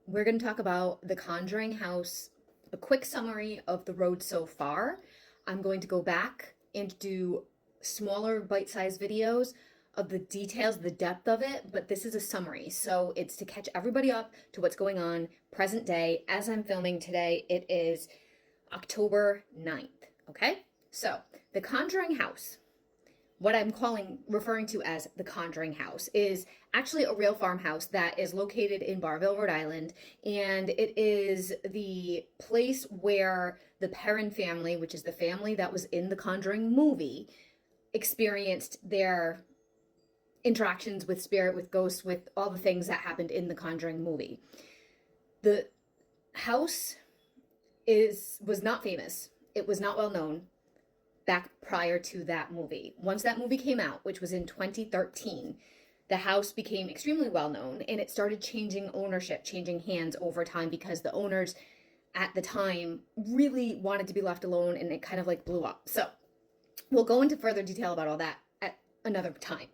we're going to talk about the Conjuring house, a quick summary of the road so far. I'm going to go back and do smaller bite-sized videos of the details, the depth of it, but this is a summary. So it's to catch everybody up to what's going on present day. As I'm filming today, it is October 9th, okay? So the Conjuring house, what I'm referring to as the Conjuring house, is actually a real farmhouse that is located in Barville, Rhode Island, and it is the place where the Perron family, which is the family that was in the Conjuring movie, experienced their interactions with spirit, with ghosts, with all the things that happened in the Conjuring movie. The house was not famous. It was not well known back prior to that movie. Once that movie came out, which was in 2013, the house became extremely well known, and it started changing ownership, changing hands over time, because the owners at the time really wanted to be left alone, and it kind of like blew up. So we'll go into further detail about all that at another time.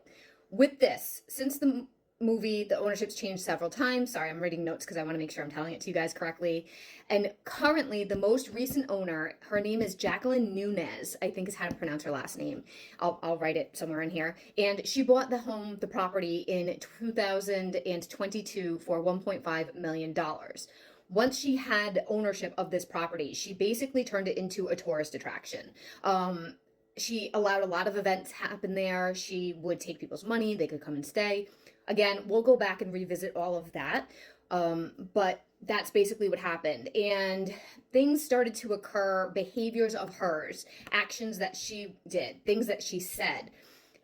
With this, since the movie, the ownership's changed several times. Sorry, I'm reading notes because I want to make sure I'm telling it to you guys correctly. And currently, the most recent owner, her name is Jacqueline Nunez, I think is how to pronounce her last name. I'll write it somewhere in here. And she bought the property in 2022 for $1.5 million. Once she had ownership of this property, she basically turned it into a tourist attraction. She allowed a lot of events happen there. She would take people's money. They could come and stay. Again, we'll go back and revisit all of that. But that's basically what happened. And things started to occur, behaviors of hers, actions that she did, things that she said,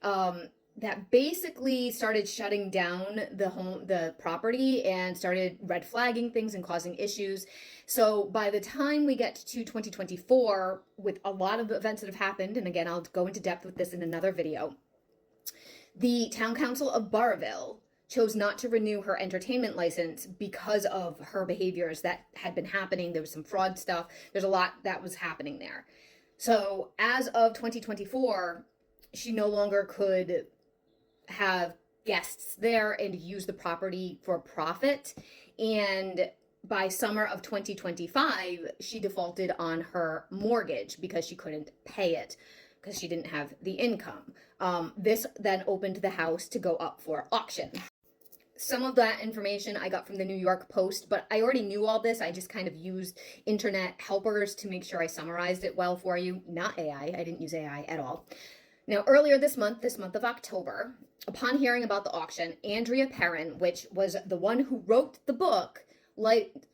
that basically started shutting down the property, and started red flagging things and causing issues. So by the time we get to 2024, with a lot of events that have happened, and again, I'll go into depth with this in another video, the town council of Barville chose not to renew her entertainment license because of her behaviors that had been happening. There was some fraud stuff. There's a lot that was happening there. So as of 2024, she no longer could have guests there and use the property for profit. And by summer of 2025, she defaulted on her mortgage because she couldn't pay it, because she didn't have the income. This then opened the house to go up for auction. Some of that information I got from the New York Post, but I already knew all this. I just kind of used internet helpers to make sure I summarized it well for you. Not AI. I didn't use AI at all. Now, earlier this month of October, upon hearing about the auction, Andrea Perron, which was the one who wrote the book,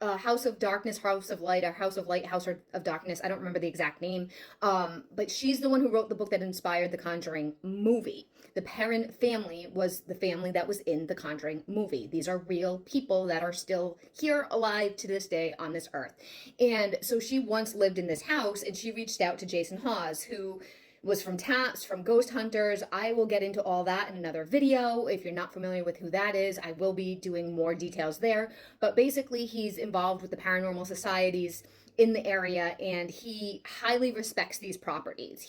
House of Darkness, House of Light, or House of Light, House of Darkness, I don't remember the exact name, but she's the one who wrote the book that inspired the Conjuring movie. The Perron family was the family that was in the Conjuring movie. These are real people that are still here, alive to this day on this earth. And so she once lived in this house, and she reached out to Jason Hawes, who was from TAPS, from Ghost Hunters. I will get into all that in another video. If you're not familiar with who that is, I will be doing more details there. But basically, he's involved with the paranormal societies in the area, and he highly respects these properties.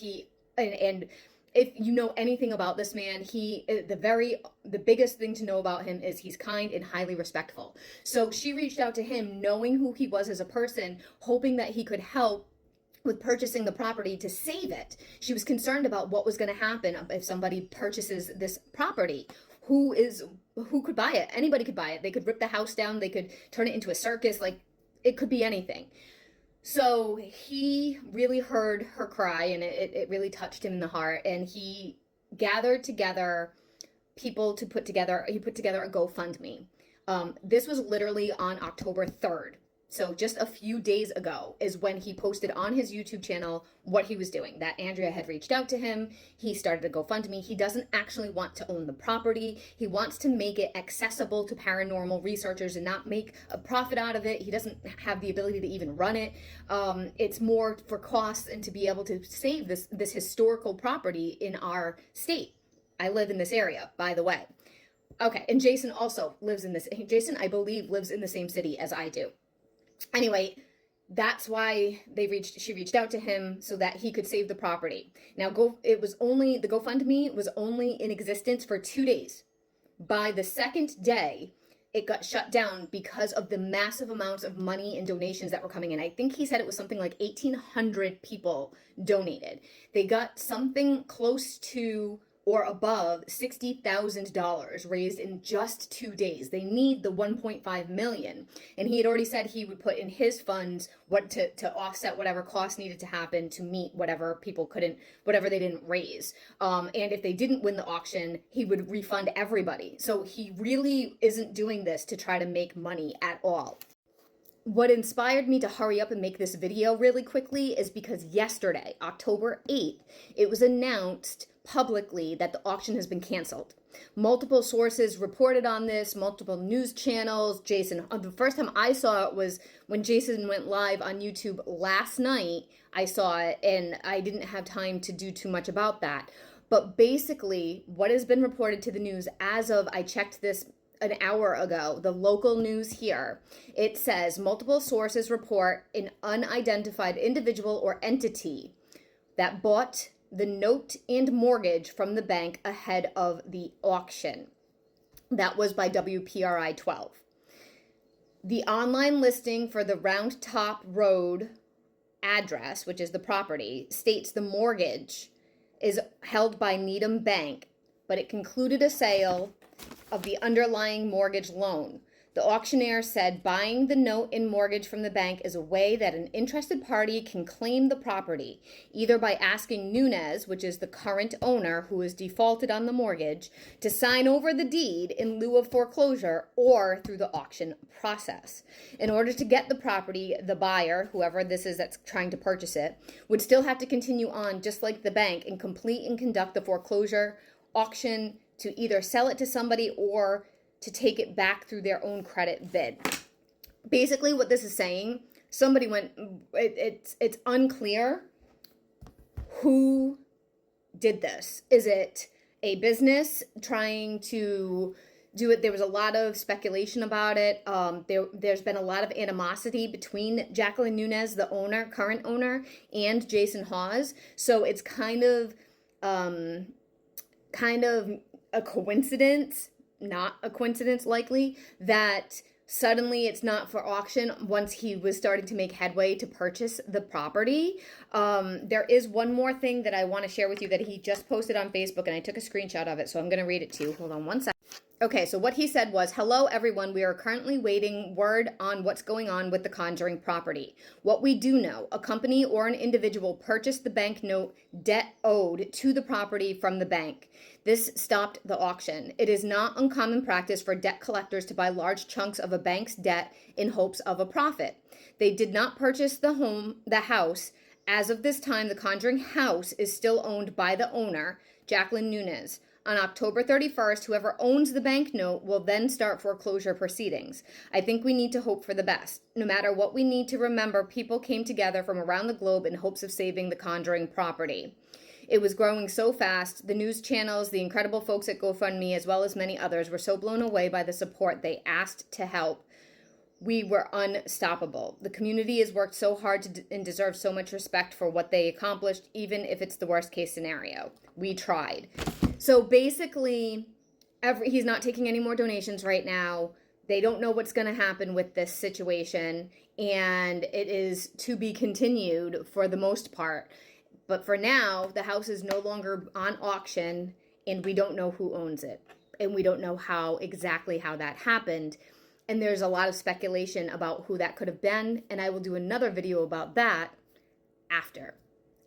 And if you know anything about this man, the biggest thing to know about him is he's kind and highly respectful. So she reached out to him, knowing who he was as a person, hoping that he could help with purchasing the property to save it. She was concerned about what was going to happen if somebody purchases this property. Who could buy it? Anybody could buy it. They could rip the house down. They could turn it into a circus. Like, it could be anything. So he really heard her cry, and it really touched him in the heart. And he gathered together people to put together a GoFundMe. This was literally on October 3rd. So just a few days ago is when he posted on his YouTube channel what he was doing, that Andrea had reached out to him. He started a GoFundMe. He doesn't actually want to own the property. He wants to make it accessible to paranormal researchers and not make a profit out of it. He doesn't have the ability to even run it. It's more for costs and to be able to save this historical property in our state. I live in this area, by the way. Okay, and Jason also lives in this. Jason, I believe, lives in the same city as I do. Anyway, that's why she reached out to him so that he could save the property. Now, the GoFundMe was only in existence for 2 days. By the second day, it got shut down because of the massive amounts of money and donations that were coming in. I think he said it was something like 1,800 people donated. They got something close to or above $60,000 raised in just 2 days. They need the 1.5 million. And he had already said he would put in his funds what to offset whatever costs needed to happen to meet whatever whatever they didn't raise. And if they didn't win the auction, he would refund everybody. So he really isn't doing this to try to make money at all. What inspired me to hurry up and make this video really quickly is because yesterday, October 8th, it was announced publicly that the auction has been canceled. Multiple sources reported on this, multiple news channels. Jason, the first time I saw it was when Jason went live on YouTube last night. I saw it and I didn't have time to do too much about that. But basically, what has been reported to the news as of, I checked this an hour ago, the local news here, it says multiple sources report an unidentified individual or entity that bought the note and mortgage from the bank ahead of the auction. That was by WPRI 12. The online listing for the Round Top Road address, which is the property, states the mortgage is held by Needham Bank, but it concluded a sale of the underlying mortgage loan. The auctioneer said buying the note and mortgage from the bank is a way that an interested party can claim the property, either by asking Nunez, which is the current owner who is defaulted on the mortgage, to sign over the deed in lieu of foreclosure, or through the auction process. In order to get the property, the buyer, whoever this is that's trying to purchase it, would still have to continue on just like the bank and complete and conduct the foreclosure auction to either sell it to somebody or to take it back through their own credit bid. Basically what this is saying, somebody went, it's unclear who did this. Is it a business trying to do it? There was a lot of speculation about it. There's been a lot of animosity between Jacqueline Nunez, the owner, current owner, and Jason Hawes. So it's kind of a coincidence, not a coincidence likely, that suddenly it's not for auction once he was starting to make headway to purchase the property. There is one more thing that I want to share with you that he just posted on Facebook, and I took a screenshot of it, so I'm going to read it to you. Hold on one second. Okay, so what he said was, "Hello everyone, we are currently waiting word on what's going on with the Conjuring property. What we do know, a company or an individual purchased the bank note debt owed to the property from the bank. This stopped the auction. It is not uncommon practice for debt collectors to buy large chunks of a bank's debt in hopes of a profit. They did not purchase the house. As of this time, the Conjuring house is still owned by the owner, Jacqueline Nunez. On October 31st, whoever owns the banknote will then start foreclosure proceedings. I think we need to hope for the best. No matter what, we need to remember people came together from around the globe in hopes of saving the Conjuring property. It was growing so fast. The news channels, the incredible folks at GoFundMe, as well as many others, were so blown away by the support they asked to help. We were unstoppable. The community has worked so hard and deserves so much respect for what they accomplished, even if it's the worst case scenario. We tried." So basically, he's not taking any more donations right now. They don't know what's going to happen with this situation, and it is to be continued for the most part. But for now, the house is no longer on auction, and we don't know who owns it, and we don't know exactly how that happened. And there's a lot of speculation about who that could have been, and I will do another video about that after.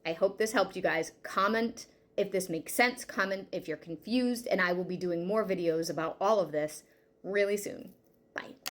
I hope this helped you guys. Comment if this makes sense, comment if you're confused, and I will be doing more videos about all of this really soon. Bye.